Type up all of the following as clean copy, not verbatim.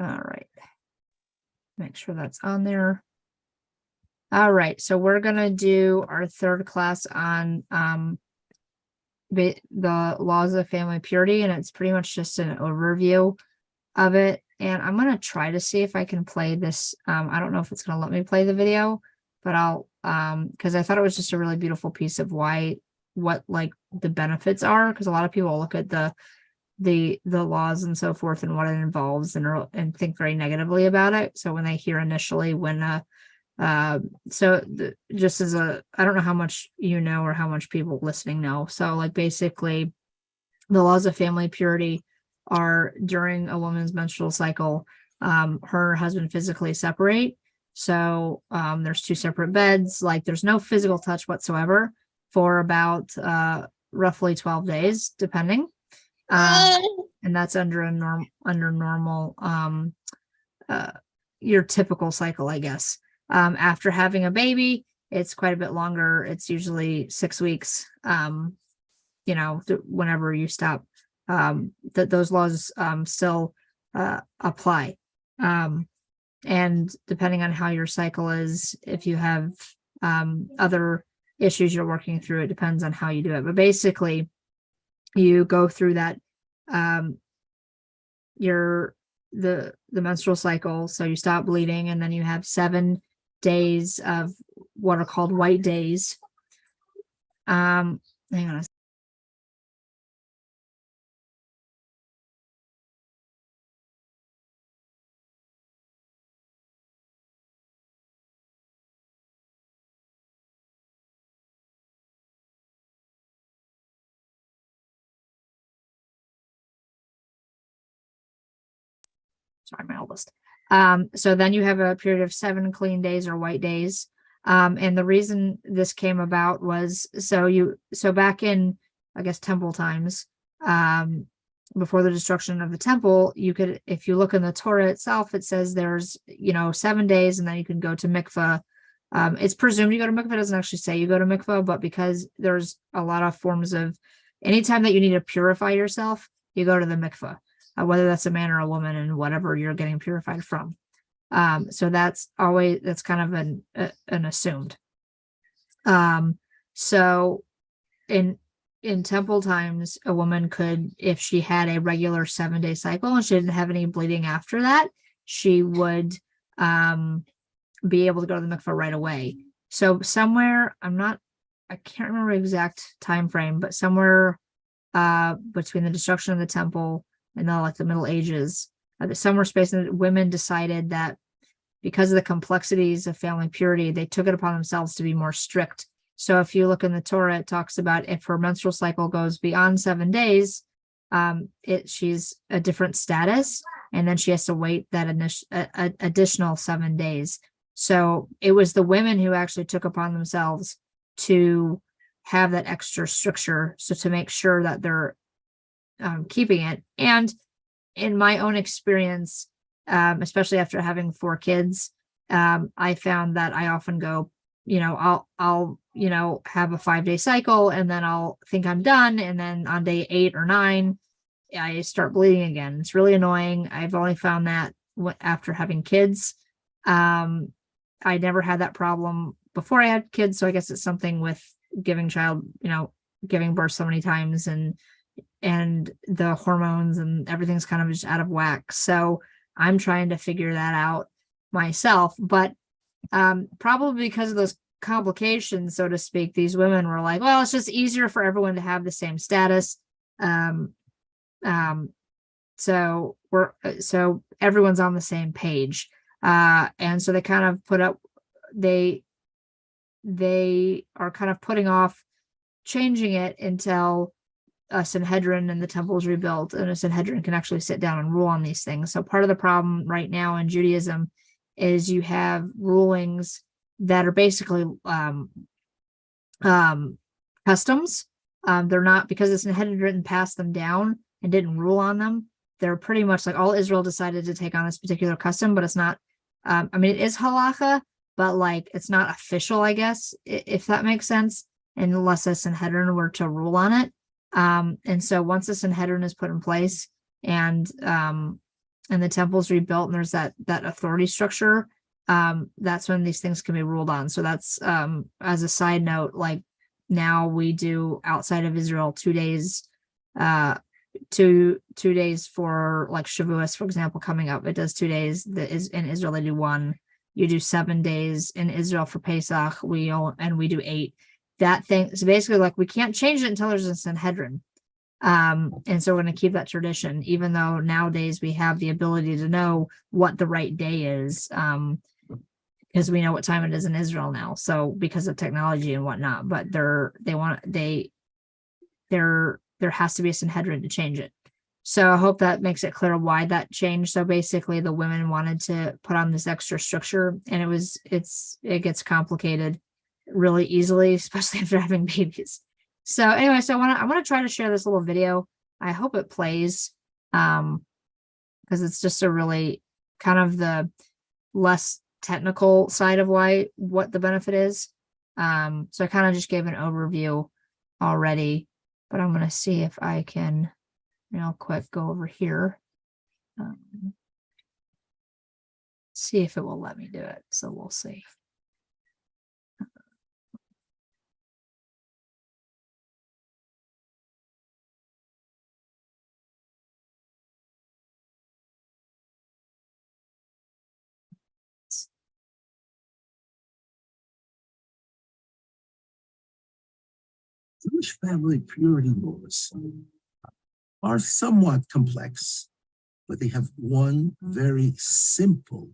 All right. Make sure that's on there. All right, so we're gonna do our third class on the laws of family purity, and it's pretty much just an overview of it. And I'm gonna try to see if I can play this. I don't know if it's gonna let me play the video, but I'll because I thought it was just a really beautiful piece of what like the benefits are, because a lot of people look at the laws and so forth and what it involves and think very negatively about it. So when they hear initially just as I don't know how much you know or how much people listening know. So like basically the laws of family purity are during a woman's menstrual cycle, her and her husband physically separate. So there's two separate beds, like there's no physical touch whatsoever for about roughly 12 days, depending. And that's under normal your typical cycle, I guess. After having a baby, it's quite a bit longer. It's usually 6 weeks. Whenever you stop, those laws still apply. And depending on how your cycle is, if you have other issues you're working through, it depends on how you do it. But basically, you go through that the menstrual cycle, so you stop bleeding, and then you have 7 days of what are called white days. Hang on a sorry, my oldest. So then you have a period of 7 clean days or white days. And the reason this came about was so back in, I guess, temple times, before the destruction of the temple, you could, if you look in the Torah itself, it says there's 7 days, and then you can go to mikvah. It's presumed you go to mikvah. It doesn't actually say you go to mikvah, but because there's a lot of forms of, anytime that you need to purify yourself, you go to the mikvah. Whether that's a man or a woman, and whatever you're getting purified from. So that's kind of an assumed. So in temple times, a woman could, if she had a regular 7-day cycle and she didn't have any bleeding after that, she would be able to go to the mikvah right away. So somewhere, I can't remember the exact time frame, but somewhere between the destruction of the temple and the Middle Ages, the summer space, and women decided that because of the complexities of family purity, they took it upon themselves to be more strict. So if you look in the Torah, it talks about if her menstrual cycle goes beyond 7 days, she's a different status, and then she has to wait that additional 7 days. So it was the women who actually took upon themselves to have that extra stricture, so to make sure that they're keeping it. And in my own experience, especially after having 4 kids, I found that I often go, I'll have a 5-day cycle, and then I'll think I'm done, and then on day 8 or 9, I start bleeding again. It's really annoying. I've only found that after having kids. I never had that problem before I had kids, so I guess it's something with giving birth so many times, and the hormones and everything's kind of just out of whack. So I'm trying to figure that out myself. But probably because of those complications, so to speak, these women were like, well, it's just easier for everyone to have the same status. So everyone's on the same page. And so they kind of they are kind of putting off changing it until a Sanhedrin and the temple is rebuilt, and a Sanhedrin can actually sit down and rule on these things. So part of the problem right now in Judaism is you have rulings that are basically customs. They're not, because the Sanhedrin didn't pass them down and didn't rule on them. They're pretty much like all Israel decided to take on this particular custom, but it's not. It is halacha, but like it's not official, I guess, if that makes sense, unless a Sanhedrin were to rule on it. And so once the Sanhedrin is put in place, and and the temple's rebuilt and there's that authority structure, that's when these things can be ruled on. So that's as a side note, like now we do outside of Israel 2 days, 2 days for like Shavuos, for example, coming up. It does 2 days. That is in Israel, they do 1. You do 7 days in Israel for Pesach. We do 8. That thing. So basically, like we can't change it until there's a Sanhedrin. And so we're going to keep that tradition, even though nowadays we have the ability to know what the right day is, because we know what time it is in Israel now. So because of technology and whatnot, but there has to be a Sanhedrin to change it. So I hope that makes it clear why that changed. So basically the women wanted to put on this extra structure, and it gets complicated really easily, especially after having babies. So anyway, so I want to try to share this little video. I hope it plays, because it's just a really kind of the less technical side of what the benefit is. So I kind of just gave an overview already, but I'm going to see if I can real quick go over here. See if it will let me do it. So we'll see. Jewish family purity laws are somewhat complex, but they have one very simple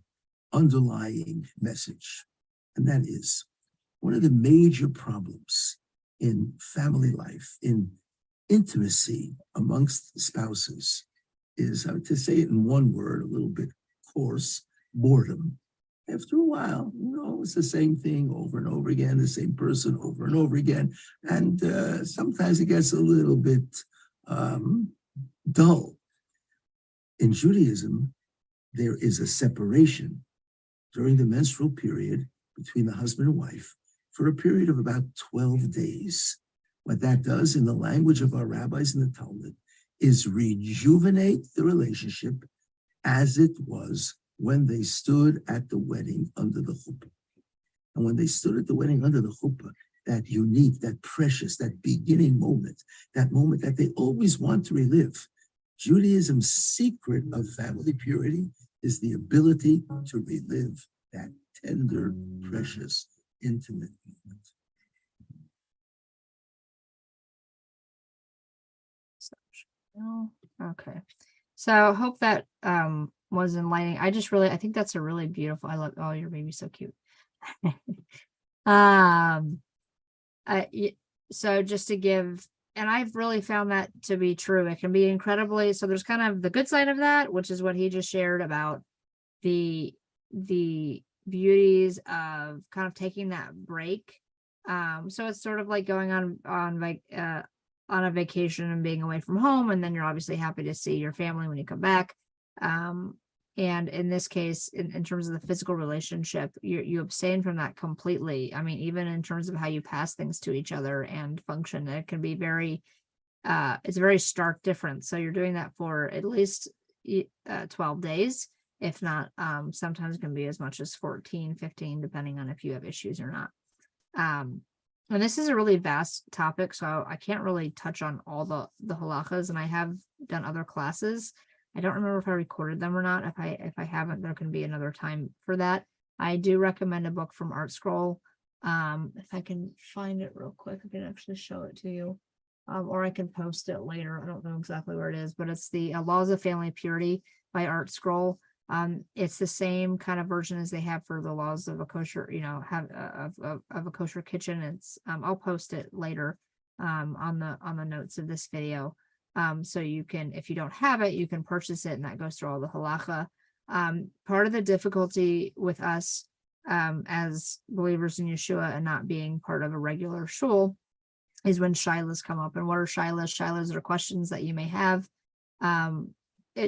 underlying message. And that is one of the major problems in family life, in intimacy amongst spouses, is, to say it in one word, a little bit coarse, boredom. After a while, it's the same thing over and over again, the same person over and over again. And sometimes it gets a little bit dull. In Judaism, there is a separation during the menstrual period between the husband and wife for a period of about 12 days. What that does, in the language of our rabbis in the Talmud, is rejuvenate the relationship as it was when they stood at the wedding under the chuppah. And when they stood at the wedding under the chuppah, that unique, that precious, that beginning moment, that moment that they always want to relive. Judaism's secret of family purity is the ability to relive that tender, precious, intimate moment. Okay. So I hope that was enlightening. I think that's a really beautiful. I love, oh, your baby's so cute. So just to give, and I've really found that to be true. It can be incredibly, so there's kind of the good side of that, which is what he just shared about the beauties of kind of taking that break. So it's sort of like going on a vacation and being away from home, and then you're obviously happy to see your family when you come back. And in this case, in terms of the physical relationship, you abstain from that completely. I mean, even in terms of how you pass things to each other and function, it can be it's a very stark difference. So you're doing that for at least 12 days, if not, sometimes it can be as much as 14, 15, depending on if you have issues or not. And this is a really vast topic, so I can't really touch on all the halachas, and I have done other classes. I don't remember if I recorded them or not. If I haven't, there can be another time for that. I do recommend a book from ArtScroll. If I can find it real quick, I can actually show it to you. Or I can post it later. I don't know exactly where it is, but it's the Laws of Family Purity by ArtScroll. It's the same kind of version as they have for the laws of a kosher, of a kosher kitchen. It's I'll post it later on the notes of this video. So you can, if you don't have it, you can purchase it, and that goes through all the halacha. Part of the difficulty with us as believers in Yeshua and not being part of a regular shul is when shilas come up. And what are shilas? Shilas are questions that you may have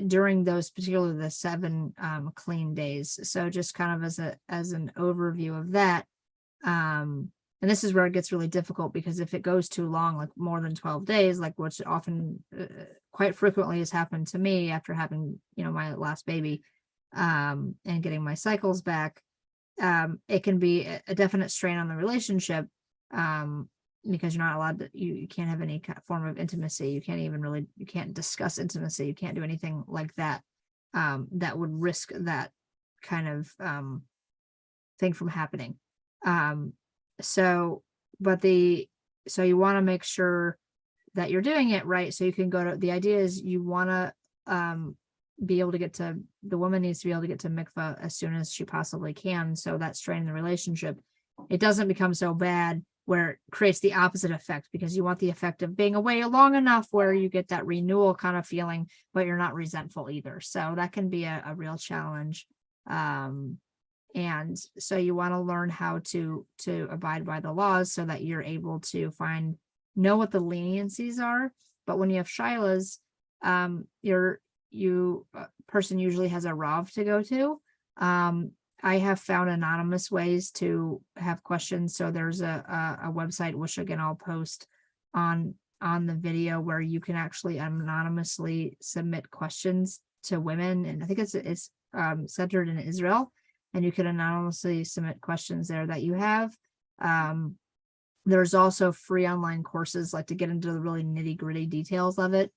during those, particularly the 7 clean days. So just kind of as an overview of that, And this is where it gets really difficult, because if it goes too long, like more than 12 days, like which often quite frequently has happened to me after having, my last baby, and getting my cycles back, it can be a definite strain on the relationship, because you're not allowed to, you can't have any form of intimacy. You can't discuss intimacy. You can't do anything like that, that would risk that kind of, thing from happening. So you want to make sure that you're doing it right. So you can the idea is you want to, be able to the woman needs to be able to get to mikvah as soon as she possibly can. So that strain in the relationship, it doesn't become so bad where it creates the opposite effect, because you want the effect of being away long enough where you get that renewal kind of feeling, but you're not resentful either. So that can be a real challenge. And so you want to learn how to abide by the laws so that you're able to know what the leniencies are. But when you have shilas, person usually has a Rav to go to. I have found anonymous ways to have questions. So there's a website, which again I'll post on the video, where you can actually anonymously submit questions to women, and I think it's centered in Israel, and you can anonymously submit questions there that you have. There's also free online courses, like to get into the really nitty gritty details of it.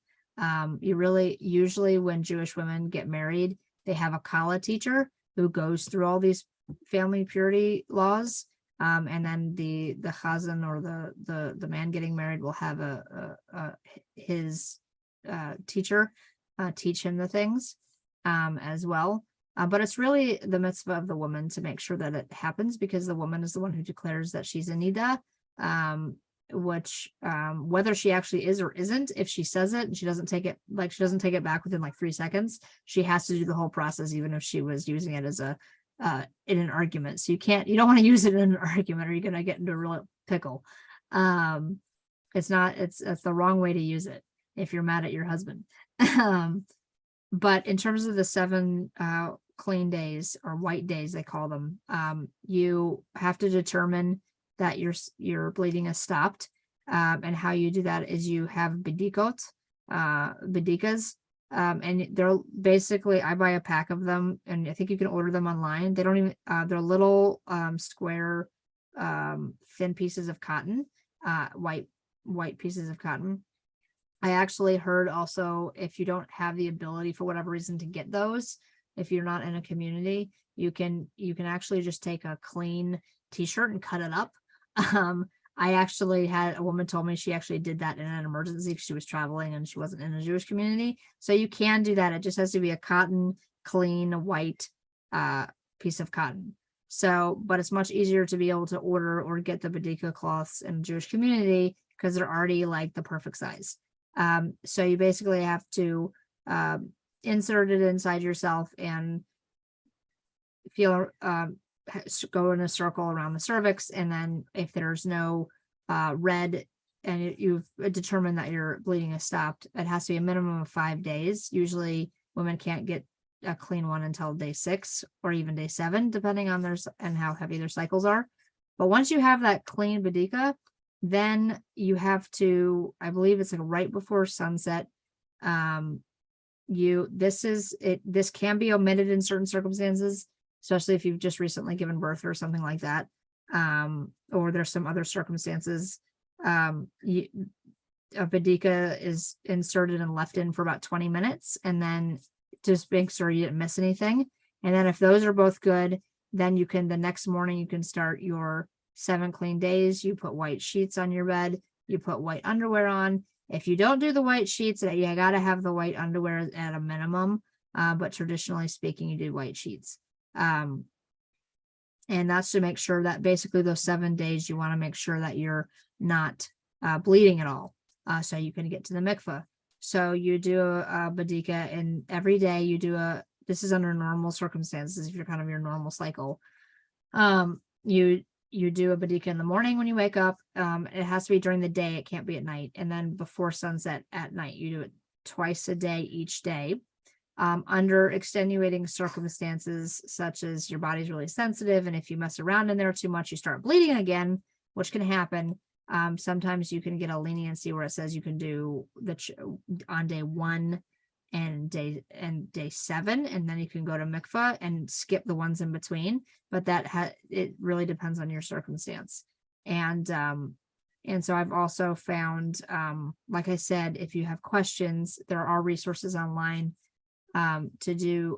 Usually when Jewish women get married, they have a kala teacher who goes through all these family purity laws. And then the chazan, or the man getting married, will have his teacher teach him the things, as well. But it's really the mitzvah of the woman to make sure that it happens, because the woman is the one who declares that she's a nida, which whether she actually is or isn't, if she says it and she doesn't take it back within like 3 seconds, she has to do the whole process, even if she was using it as in an argument. So you don't want to use it in an argument, or you're going to get into a real pickle. It's the wrong way to use it if you're mad at your husband. But in terms of the 7 clean days, or white days, they call them, you have to determine that your bleeding is stopped. And how you do that is you have bedikas, and they're basically, I buy a pack of them, and I think you can order them online. They don't even, they're little square, thin pieces of cotton, white pieces of cotton. I actually heard also, if you don't have the ability for whatever reason to get those, if you're not in a community, you can actually just take a clean t-shirt and cut it up. I actually had a woman told me she actually did that in an emergency because she was traveling and she wasn't in a Jewish community. So you can do that. It just has to be a cotton, clean, white piece of cotton. So, but it's much easier to be able to order or get the bedika cloths in a Jewish community, because they're already like the perfect size. So you basically have to insert it inside yourself and feel go in a circle around the cervix, and then if there's no red and you've determined that your bleeding is stopped, it has to be a minimum of 5 days. Usually women can't get a clean one until day 6 or even day 7, depending on and how heavy their cycles are. But once you have that clean bedika, then you have to, I believe it's like right before sunset. This can be omitted in certain circumstances, especially if you've just recently given birth or something like that. Or there's some other circumstances. A bedika is inserted and left in for about 20 minutes, and then just make sure you didn't miss anything. And then if those are both good, then the next morning you can start your 7 clean days. You put white sheets on your bed, you put white underwear on. If you don't do the white sheets, you got to have the white underwear at a minimum. But traditionally speaking, you do white sheets. And that's to make sure that basically those 7 days, you want to make sure that you're not bleeding at all. So you can get to the mikvah. So you do a bedika, and every day you do this is under normal circumstances, if you're kind of your normal cycle. You do a bedika in the morning when you wake up. It has to be during the day. It can't be at night. And then before sunset at night, you do it twice a day, each day. Under extenuating circumstances, such as your body's really sensitive, and if you mess around in there too much, you start bleeding again, which can happen. Sometimes you can get a leniency where it says you can do on day 1 and day 7, and then you can go to mikvah and skip the ones in between. But it really depends on your circumstance. And so I've also found, like I said, if you have questions, there are resources online to do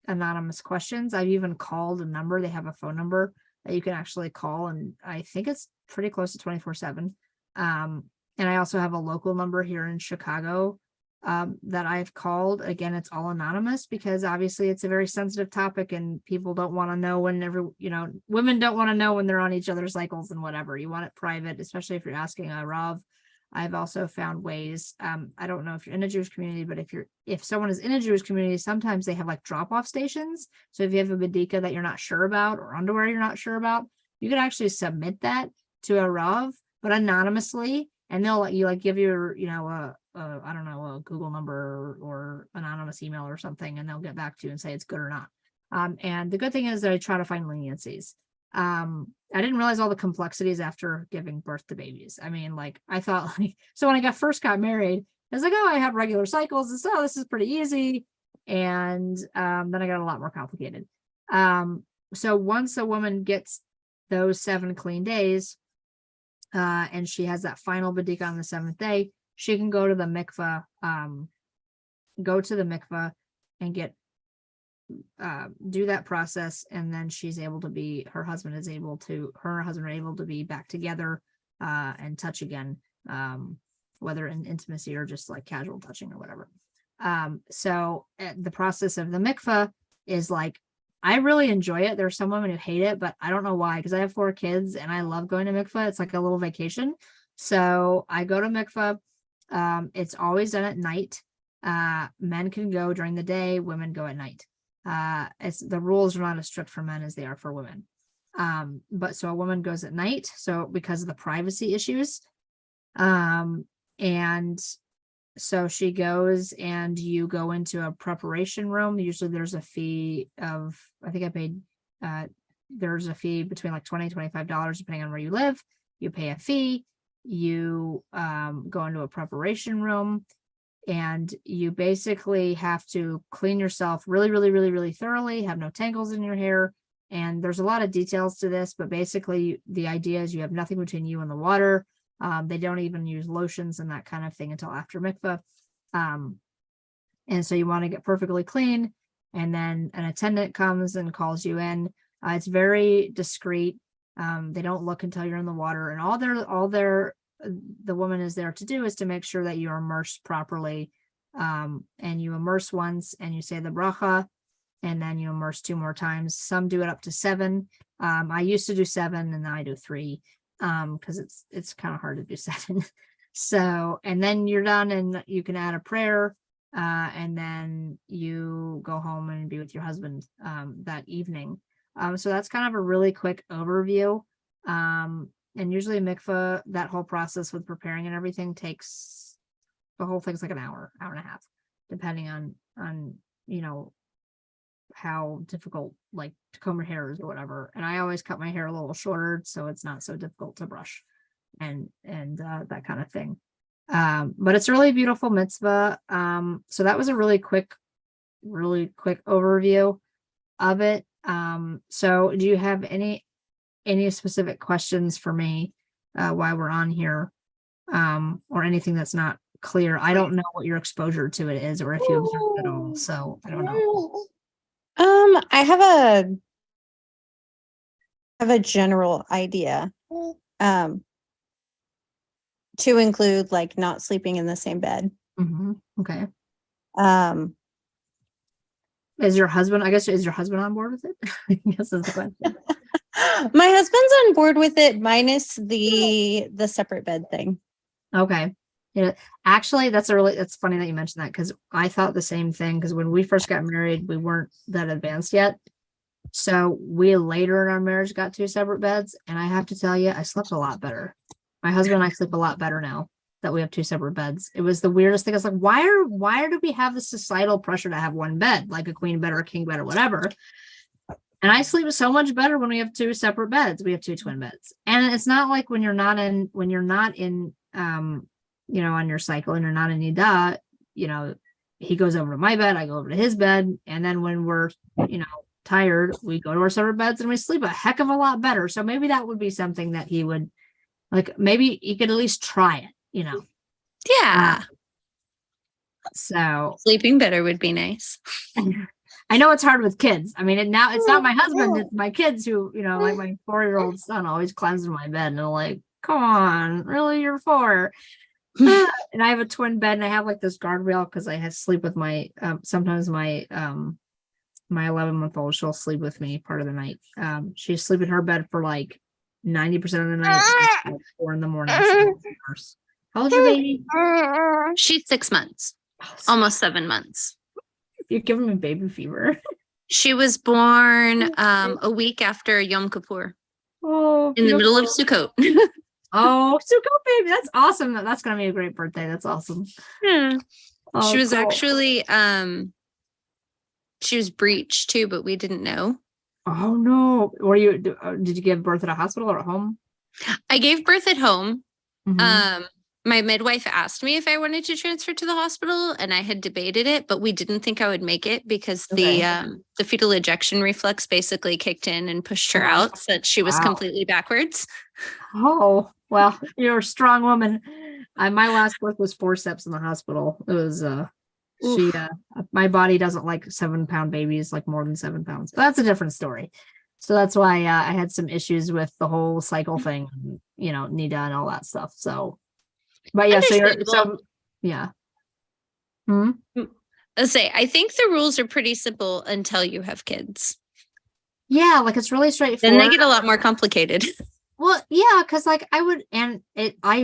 anonymous questions. I've even called a number. They have a phone number that you can actually call, and I think it's pretty close to 24/7. And I also have a local number here in Chicago that I've called. Again, it's all anonymous because obviously it's a very sensitive topic and people don't want to know women don't want to know when they're on each other's cycles and whatever. You want it private, especially if you're asking a Rav. I've also found ways, I don't know if you're in a Jewish community, but if someone is in a Jewish community, sometimes they have like drop-off stations. So if you have a Badika that you're not sure about or underwear you're not sure about, you can actually submit that to a Rav, but anonymously, and they'll let you give your, I don't know, a Google number or anonymous email or something, and they'll get back to you and say it's good or not. And the good thing is that I try to find leniencies. I didn't realize all the complexities after giving birth to babies. I mean, I thought so when I first got married, I was like, oh, I have regular cycles, and so this is pretty easy. And then I got a lot more complicated. So once a woman gets those 7 clean days, and she has that final badika on the 7th day, she can go to the mikvah, and get do that process, and then her and husband are able to be back together and touch again, whether in intimacy or just casual touching or whatever. So the process of the mikvah is I really enjoy it. There's some women who hate it, but I don't know why, because I have 4 kids and I love going to mikvah. It's like a little vacation. So I go to mikvah. It's always done at night. Men can go during the day, women go at night. The rules are not as strict for men as they are for women. But so a woman goes at night, so because of the privacy issues. And so she goes, and you go into a preparation room. Usually there's a fee of, I think I paid, there's a fee between $20 and $25, depending on where you live. You pay a fee, you go into a preparation room, and you basically have to clean yourself really, really, really, really thoroughly, have no tangles in your hair. And there's a lot of details to this, but basically the idea is you have nothing between you and the water. They don't even use lotions and that kind of thing until after mikvah. And so you want to get perfectly clean, and then an attendant comes and calls you in. It's very discreet. They don't look until you're in the water, and the woman is there to do is to make sure that you're immersed properly. And you immerse once and you say the bracha, and then you immerse 2 more times. Some do it up to 7. I used to do 7, and now I do 3. Because it's kind of hard to do 7. So, and then you're done, and you can add a prayer, and then you go home and be with your husband that evening. So that's kind of a really quick overview. And usually mikvah, that whole process with preparing and everything takes, the whole thing's an hour and a half, depending on how difficult to comb your hair is or whatever. And I always cut my hair a little shorter, so it's not so difficult to brush and that kind of thing. But it's a really beautiful mitzvah. So that was a really quick overview of it. So do you have any specific questions for me while we're on here, or anything that's not clear? I don't know what your exposure to it is, or if you observed it at all, so I don't know. I have a general idea, to include not sleeping in the same bed. Okay. Is your husband on board with it? I guess is the question. My husband's on board with it, minus the separate bed thing. Okay. Yeah, actually, that's funny that you mentioned that, because I thought the same thing, because when we first got married, we weren't that advanced yet. So we later in our marriage got 2 separate beds, and I have to tell you, I slept a lot better. My husband and I sleep a lot better now that we have 2 separate beds. It was the weirdest thing. I was like, why do we have the societal pressure to have one bed, like a queen bed or a king bed or whatever? And I sleep so much better when we have two separate beds. We have two twin beds. And it's not like when you're not in, on your cycle and you're not in Nida, he goes over to my bed, I go over to his bed. And then when we're, tired, we go to our separate beds and we sleep a heck of a lot better. So maybe that would be something that he would maybe he could at least try it, Yeah. So Sleeping better would be nice. I know it's hard with kids. I mean, it's not my husband, it's my kids who, like my 4-year-old son always climbs in my bed and I'm like, come on, really, you're 4. And I have a twin bed and I have like this guardrail because I have sleep with my, sometimes my 11-month-old, she'll sleep with me part of the night. She sleep in her bed for like 90% of the night, like 4 a.m. How old's your baby? She's 6 months, almost 7 months. You're giving me baby fever. She was born a week after Yom Kippur Oh, in the middle of Sukkot. Oh, Sukkot baby. That's awesome. That's going to be a great birthday. That's awesome. Yeah. Oh, She was cool. actually, she was breached too, but we didn't know. Oh no. Did you give birth at a hospital or at home? I gave birth at home. Mhm. My midwife asked me if I wanted to transfer to the hospital and I had debated it, but we didn't think I would make it because Okay. the fetal ejection reflex basically kicked in and pushed her Oh, out so that she was wow. completely backwards. Oh, well, you're a strong woman. My last birth was forceps in the hospital. It was, my body doesn't like 7-pound babies, like more than 7 pounds. But that's a different story. So that's why I had some issues with the whole cycle thing, Nida and all that stuff. So, but yeah, yeah. Let's say, I think the rules are pretty simple until you have kids. Yeah, like it's really straightforward. Then they get a lot more complicated. Well, yeah, because like I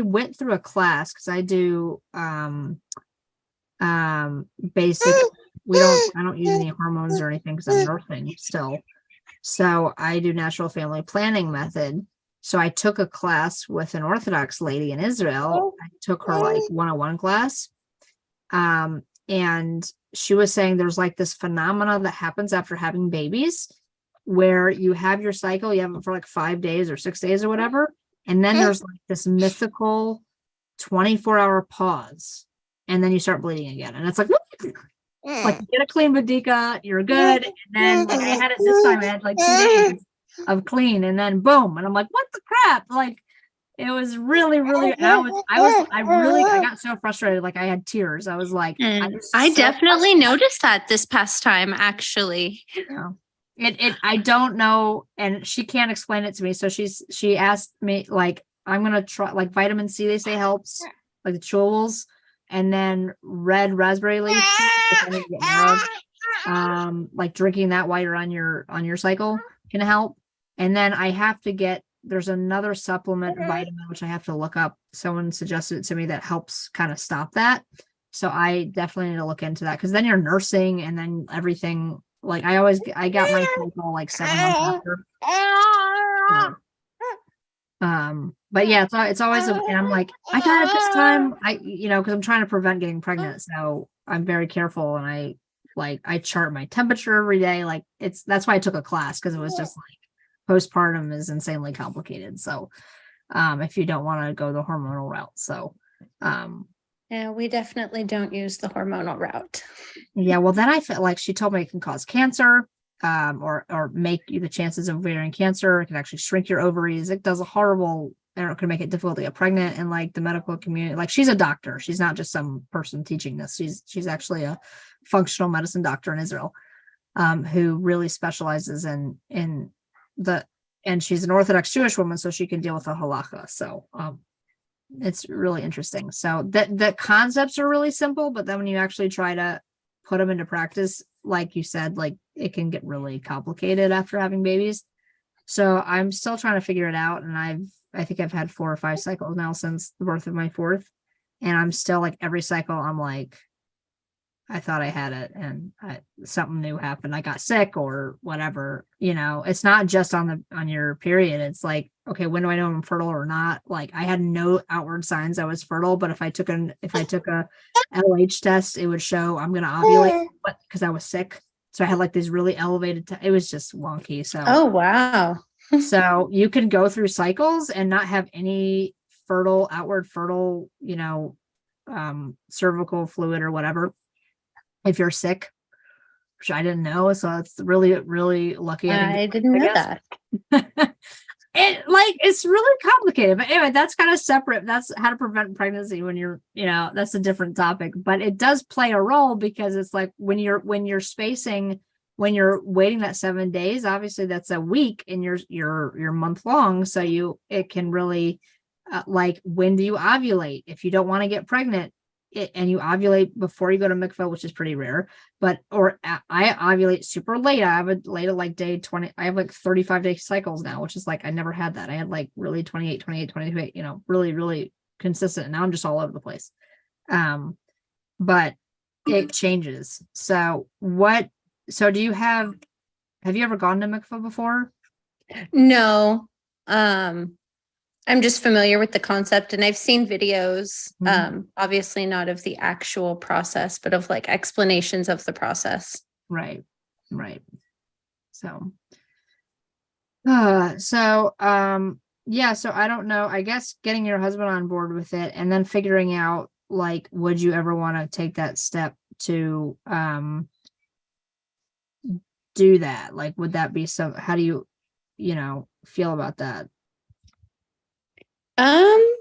went through a class because I do basic. I don't use any hormones or anything because I'm nursing still. So I do natural family planning method. So I took a class with an Orthodox lady in Israel. I took her like 101 class. And she was saying there's like this phenomena that happens after having babies where you have your cycle, you have it for like 5 days or 6 days or whatever. And then there's like this mythical 24-hour pause. And then you start bleeding again. And it's like, like get a clean Badika, you're good. And then like I had it this time, I had like 2 days of clean and then boom. And I'm like, what the crap? Like it was really, really, I got so frustrated. Like I had tears. I was like, I definitely noticed that this past time, actually. Yeah. I don't know. And she can't explain it to me. So she asked me, like, I'm going to try like vitamin C, they say helps, like the chewables, and then red raspberry leaf, like drinking that while you're on your cycle can help. And then I have to get, there's another supplement vitamin, which I have to look up. Someone suggested it to me that helps kind of stop that. So I definitely need to look into that because then you're nursing and then everything. Like I got my cycle like 7 months after. But yeah, it's always, and I'm like, I got it this time. Because I'm trying to prevent getting pregnant. So I'm very careful and I chart my temperature every day. Like that's why I took a class because it was just like postpartum is insanely complicated. So if you don't want to go the hormonal route. So yeah, we definitely don't use the hormonal route. Yeah, well then I felt like she told me it can cause cancer, or make you the chances of ovarian cancer. It can actually shrink your ovaries. It does a horrible, and it can make it difficult to get pregnant in like the medical community. Like she's a doctor. She's not just some person teaching this. She's actually a functional medicine doctor in Israel, who really specializes in and she's an Orthodox Jewish woman, so she can deal with the halacha. So it's really interesting. So the concepts are really simple, but then when you actually try to put them into practice, like you said, like it can get really complicated after having babies. So I'm still trying to figure it out. And I think I've had 4 or 5 cycles now since the birth of my 4th. And I'm still like every cycle, I'm like, I thought I had it and something new happened. I got sick or whatever, it's not just on your period. It's like, okay, when do I know I'm fertile or not? Like I had no outward signs I was fertile, but if I took a LH test, it would show I'm going to ovulate, but because I was sick. So I had like these really elevated, it was just wonky. So, Oh, wow. so you can go through cycles and not have any outward fertile, cervical fluid or whatever if you're sick, which I didn't know. So it's really, really lucky. I didn't know guess. that. It's really complicated, but anyway, that's kind of separate. That's how to prevent pregnancy when you're, that's a different topic, but it does play a role because it's like when you're spacing, when you're waiting that 7 days, obviously that's a week and you're month long. So it can really, like, when do you ovulate? If you don't want to get pregnant and you ovulate before you go to mikvah, which is pretty rare, I ovulate super late. I have a late like day 20. I have like 35-day cycles now, which is like, I never had that. I had like really 28, 28, really, really consistent. And now I'm just all over the place. But it changes. So do you have you ever gone to mikvah before? No. I'm just familiar with the concept and I've seen videos, obviously not of the actual process, but of like explanations of the process. Right. So, yeah, so I don't know, I guess getting your husband on board with it and then figuring out, like, would you ever want to take that step to, do that? Like, would that be how do you, feel about that? I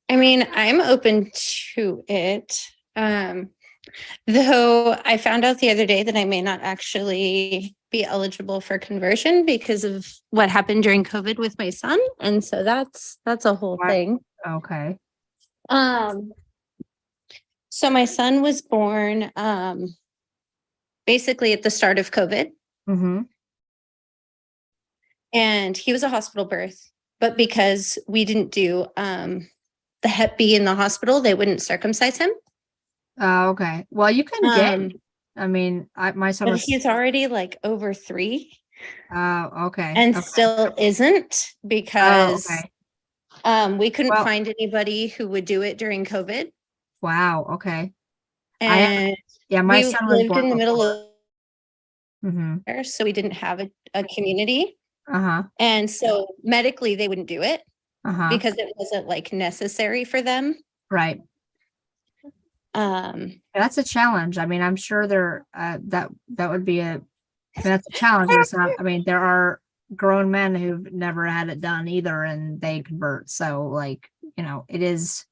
mean, I'm open to it. Though I found out the other day that I may not actually be eligible for conversion because of what happened during COVID with my son. And so that's a whole thing. Okay. So my son was born, basically at the start of COVID. Mm-hmm. And he was a hospital birth. But because we didn't do the Hep B in the hospital, they wouldn't circumcise him. Oh, okay. Well, you can get. I mean, my son was. He's already like over 3. Oh, okay. And still isn't because we couldn't find anybody who would do it during COVID. Wow. Okay. And my son was lived born in the middle of there, so we didn't have a community. And so medically they wouldn't do it because it wasn't like necessary for them. Right. That's a challenge. I mean, I'm sure that would be that's a challenge. It's not, I mean, there are grown men who've never had it done either and they convert. So like, it is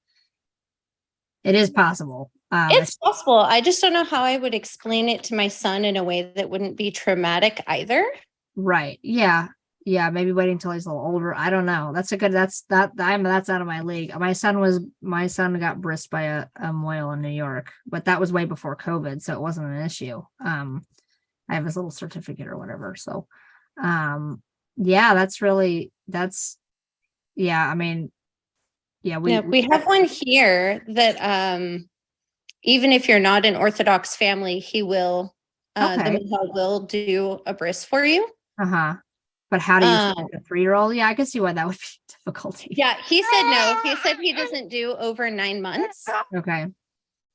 possible. It's possible. I just don't know how I would explain it to my son in a way that wouldn't be traumatic either. Right. Yeah. Maybe waiting until he's a little older. I don't know. That's out of my league. My son got brisked by a mohel in New York, but that was way before COVID, so it wasn't an issue. I have his little certificate or whatever. So, I mean, we have one here that even if you're not an Orthodox family, he will the mohel will do a bris for you. But how do you like a 3-year-old? Yeah, I can see why that would be difficulty. Yeah, he said no. He said he doesn't do over 9 months. Okay.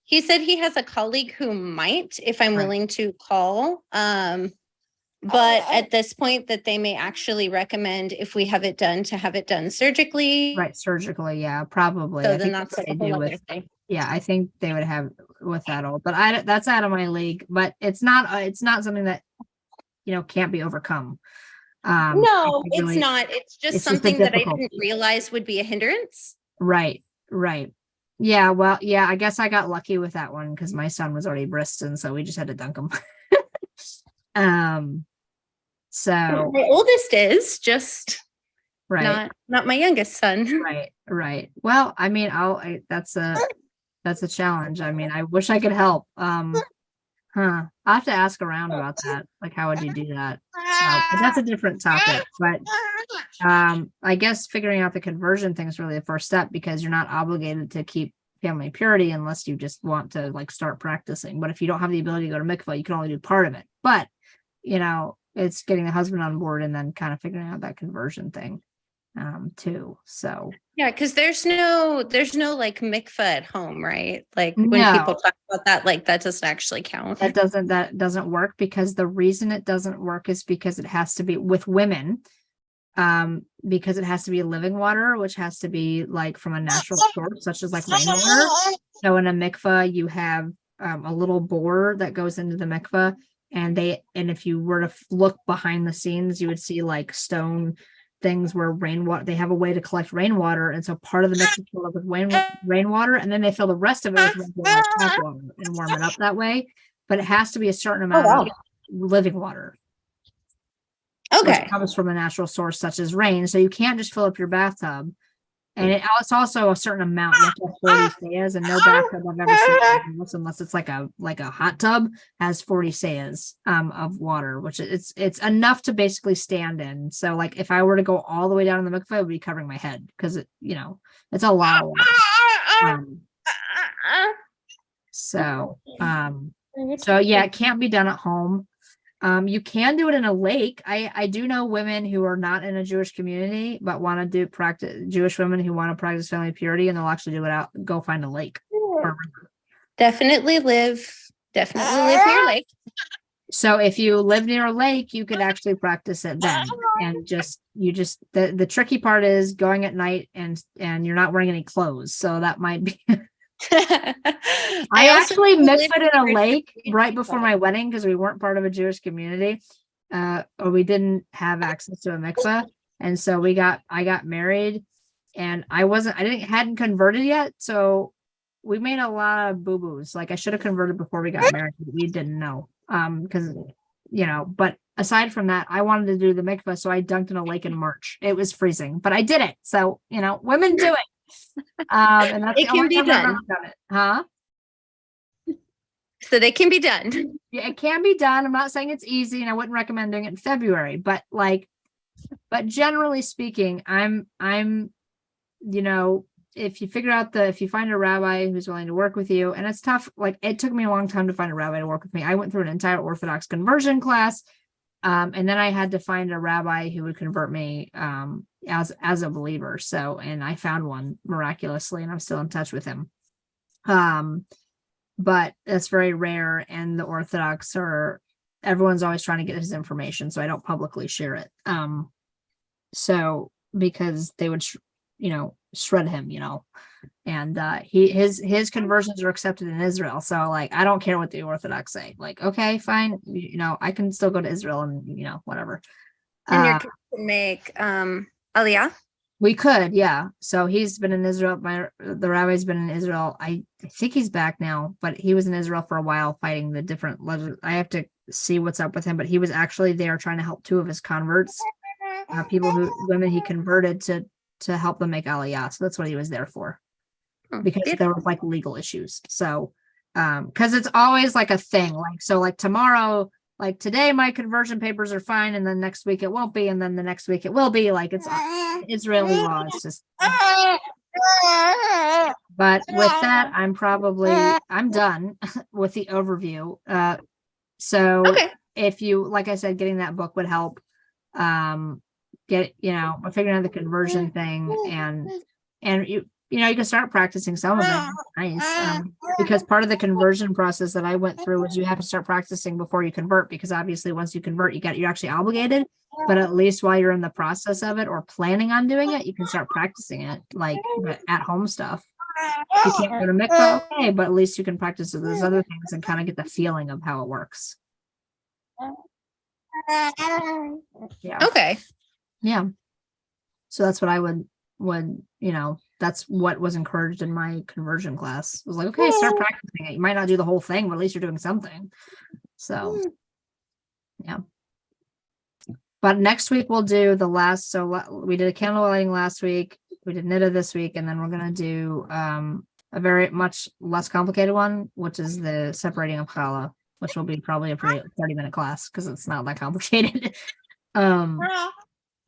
He said he has a colleague who might, if I'm willing to call. But at this point that they may actually recommend if we have it done to have it done surgically. Right, surgically, yeah, probably. So then that's a whole other thing. Yeah, I think they would have with that old, but that's out of my league. But it's not something that can't be overcome. No, it's not. It's just something that I didn't realize would be a hindrance. Right. Yeah, well, yeah, I guess I got lucky with that one because my son was already brisked, and so we just had to dunk him. So my oldest is just right, not my youngest son. Right. Well, I mean, that's a challenge. I mean, I wish I could help. I'll have to ask around about that. Like, how would you do that? But that's a different topic. But I guess figuring out the conversion thing is really the first step because you're not obligated to keep family purity unless you just want to like start practicing. But if you don't have the ability to go to mikvah, you can only do part of it. But it's getting the husband on board and then kind of figuring out that conversion thing. too. So Yeah, because there's no like mikveh at home, right? Like when people no, talk about that, like that doesn't actually count. that doesn't work, because the reason it doesn't work is because it has to be with women, because it has to be living water, which has to be like from a natural source, such as like rainwater. So in a mikveh, you have a little bore that goes into the mikveh, and if you were to look behind the scenes, you would see like stone things where rainwater, they have a way to collect rainwater, and so part of the mikveh is filled up with rainwater, and then they fill the rest of it with regular, like, tap water and warm it up that way. But it has to be a certain amount wow. of living water, which Okay. comes from a natural source such as rain. So you can't just fill up your bathtub. And it's also a certain amount. You have to have 40 sayas, and no bathtub I've ever seen, unless it's like a hot tub, has 40 sayas of water, which it's enough to basically stand in. So like if I were to go all the way down in the mikveh, it would be covering my head, because it's a lot of water. So yeah, it can't be done at home. You can do it in a lake. I do know women who are not in a Jewish community, but want to practice, Jewish women who want to practice family purity, and they'll actually go find a lake. Definitely live near lake. So if you live near a lake, you could actually practice it then. And the tricky part is going at night, and you're not wearing any clothes. So that might be. I actually mikvahed in a lake right before my wedding, because we weren't part of a Jewish community, or we didn't have access to a mikveh, and so I got married, and hadn't converted yet, so we made a lot of boo-boos. Like I should have converted before we got married, but we didn't know, because But aside from that, I wanted to do the mikveh, so I dunked in a lake in March. It was freezing, but I did it. So women do it. And that's it can be done. It. Huh? So they can be done. Yeah, it can be done. I'm not saying it's easy, and I wouldn't recommend doing it in February, but generally speaking, I'm if you find a rabbi who's willing to work with you, and it's tough, like it took me a long time to find a rabbi to work with me. I went through an entire Orthodox conversion class. And then I had to find a rabbi who would convert me as a believer. So, and I found one miraculously, and I'm still in touch with him. But that's very rare, and the Orthodox everyone's always trying to get his information, so I don't publicly share it. So because they would, shred him, and his conversions are accepted in Israel. So like, I don't care what the Orthodox say. Like, okay, fine, I can still go to Israel and whatever. And you're going to make Aliyah. We could, yeah. So he's been in Israel. The rabbi's been in Israel. I think he's back now, but he was in Israel for a while fighting the different. I have to see what's up with him, but he was actually there trying to help two of his converts, women he converted to help them make Aliyah. So that's what he was there for, because there was like legal issues. So, because it's always like a thing, like tomorrow, like today, my conversion papers are fine, and then next week it won't be, and then the next week it will be. Like it's Israeli law. It's just. But with that, I'm done with the overview. So okay. If you, like I said, getting that book would help. Figuring out the conversion thing, and you can start practicing some of it. Nice. Because part of the conversion process that I went through was you have to start practicing before you convert, because obviously once you convert, you're actually obligated, but at least while you're in the process of it or planning on doing it, you can start practicing it, like at home stuff. You can't go to mikvah, okay, but at least you can practice with those other things and kind of get the feeling of how it works. Yeah. Okay. Yeah. So that's what I would, that's what was encouraged in my conversion class. It was like, okay, start practicing it. You might not do the whole thing, but at least you're doing something. So, yeah. But next week we'll do the last. So we did a candle lighting last week. We did Niddah this week, and then we're going to do a very much less complicated one, which is the separating of challah, which will be probably a pretty 30-minute class because it's not that complicated.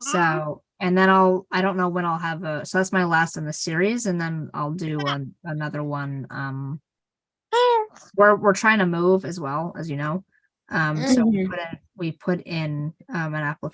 So, and then I don't know when I'll have so that's my last in the series, and then I'll do another one. We're trying to move as well, as you know. So we put in an application